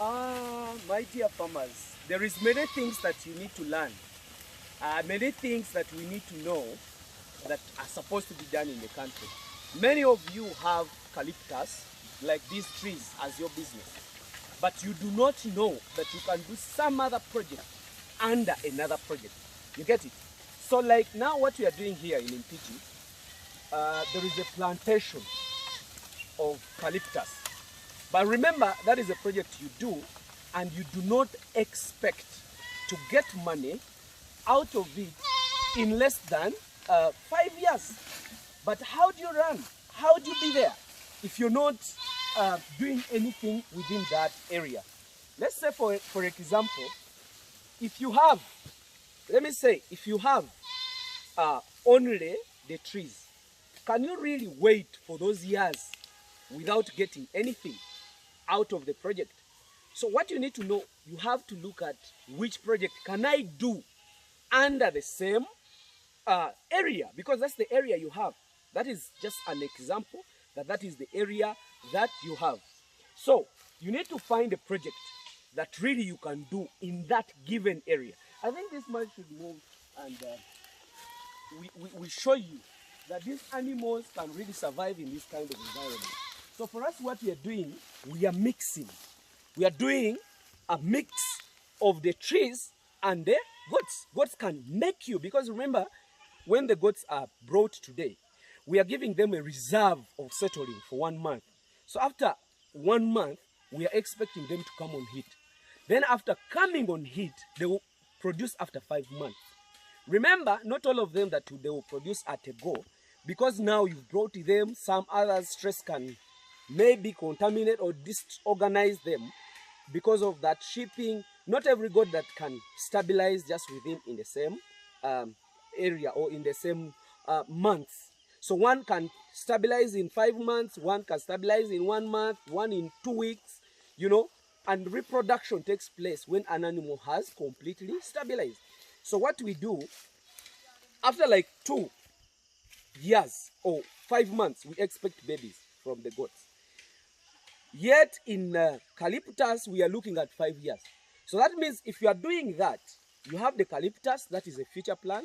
My dear farmers, there is many things that you need to learn. Many things that we need to know that are supposed to be done in the country. Many of you have caliptus, like these trees, as your business. But you do not know that you can do some other project under another project. You get it? So like now what we are doing here in Mpigi, there is a plantation of caliptus. But remember, that is a project you do, and you do not expect to get money out of it in less than 5 years. But how do you run? How do you be there if you're not doing anything within that area? Let's say, for example, if you have, let me say, if you have only the trees, can you really wait for those years without getting anything out of the project? So what you need to know, you have to look at which project can I do under the same area, because that's the area you have. That is just an example that is the area that you have. So you need to find a project that really you can do in that given area. I think this man should move, and we show you that these animals can really survive in this kind of environment. So for us, what we are doing, we are mixing. We are doing a mix of the trees and the goats. Goats can make you, because remember, when the goats are brought today, we are giving them a reserve of settling for 1 month. So after 1 month, we are expecting them to come on heat. Then after coming on heat, they will produce after 5 months. Remember, not all of them that they will produce at a go, because now you've brought them, some others stress can maybe contaminate or disorganize them because of that shipping. Not every goat that can stabilize just within in the same area or in the same months. So one can stabilize in 5 months, one can stabilize in 1 month, one in 2 weeks, you know, and reproduction takes place when an animal has completely stabilized. So what we do, after like 2 years or 5 months, we expect babies from the goats. Yet in caliptus, we are looking at 5 years. So that means if you are doing that, you have the caliptus, that is a future plan,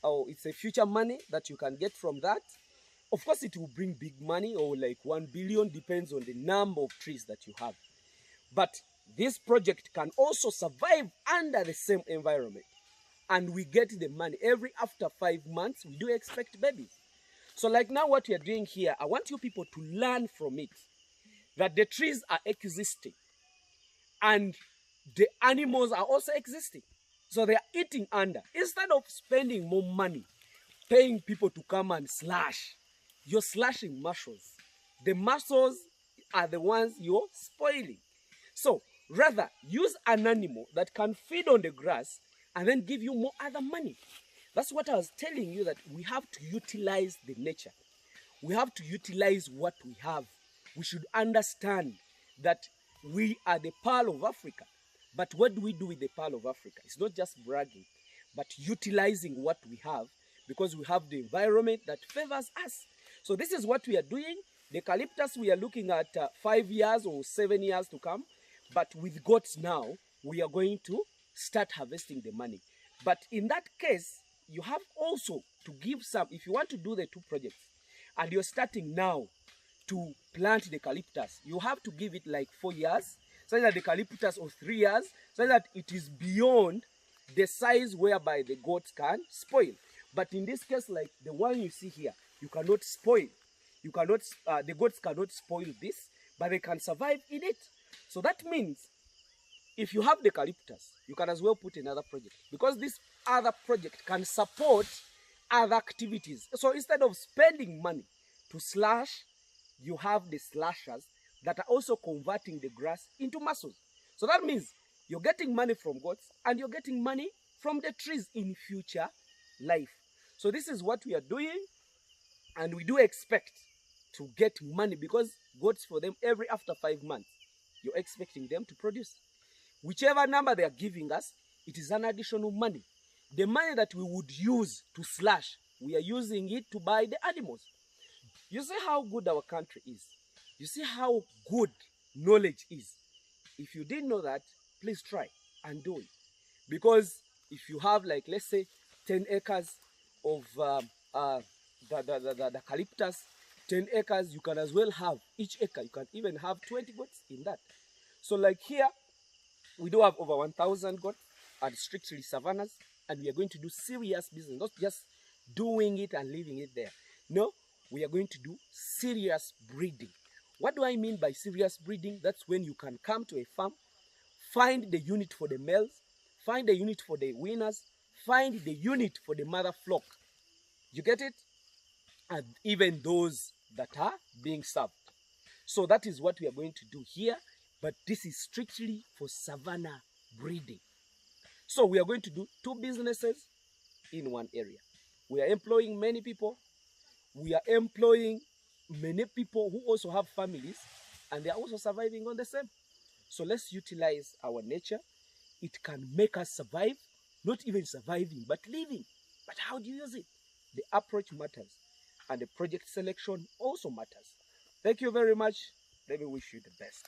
or it's a future money that you can get from that. Of course, it will bring big money, or like 1 billion, depends on the number of trees that you have. But this project can also survive under the same environment. And we get the money. After 5 months, we do expect babies. So like now what we are doing here, I want you people to learn from it, that the trees are existing and the animals are also existing. So they are eating under. Instead of spending more money paying people to come and slash, you're slashing muscles. The muscles are the ones you're spoiling. So rather use an animal that can feed on the grass and then give you more other money. That's what I was telling you, that we have to utilize the nature. We have to utilize what we have. We should understand that we are the pearl of Africa. But what do we do with the pearl of Africa? It's not just bragging, but utilizing what we have, because we have the environment that favors us. So this is what we are doing. The caliptus, we are looking at 5 years or 7 years to come. But with goats now, we are going to start harvesting the money. But in that case, you have also to give some, if you want to do the 2 projects, and you're starting now to plant the caliptus, you have to give it like 4 years, so that the caliptus, or 3 years, so that it is beyond the size whereby the goats can spoil. But in this case, like the one you see here, you cannot spoil. You cannot, the goats cannot spoil this, but they can survive in it. So that means if you have the caliptus, you can as well put another project, because this other project can support other activities. So instead of spending money to slash, you have the slashers that are also converting the grass into muscles. So that means you're getting money from goats and you're getting money from the trees in future life. So this is what we are doing, and we do expect to get money, because goats, for them, after 5 months, you're expecting them to produce. Whichever number they are giving us, it is an additional money. The money that we would use to slash, we are using it to buy the animals. You see how good our country is. You see how good knowledge is. If you didn't know that, please try and do it. Because if you have, like, let's say 10 acres of the caliptus, 10 acres, you can as well have each acre, you can even have 20 goats in that. So like here, we do have over 1,000 goats and strictly savannas, and we are going to do serious business, not just doing it and leaving it there. No, we are going to do serious breeding. What do I mean by serious breeding? That's when you can come to a farm, find the unit for the males, find the unit for the winners, find the unit for the mother flock. You get it? And even those that are being served. So that is what we are going to do here, but this is strictly for savanna breeding. So we are going to do 2 businesses in one area. We are employing many people. We are employing many people who also have families, and they are also surviving on the same. So let's utilize our nature. It can make us survive, not even surviving, but living. But how do you use it? The approach matters, and the project selection also matters. Thank you very much. Let me wish you the best.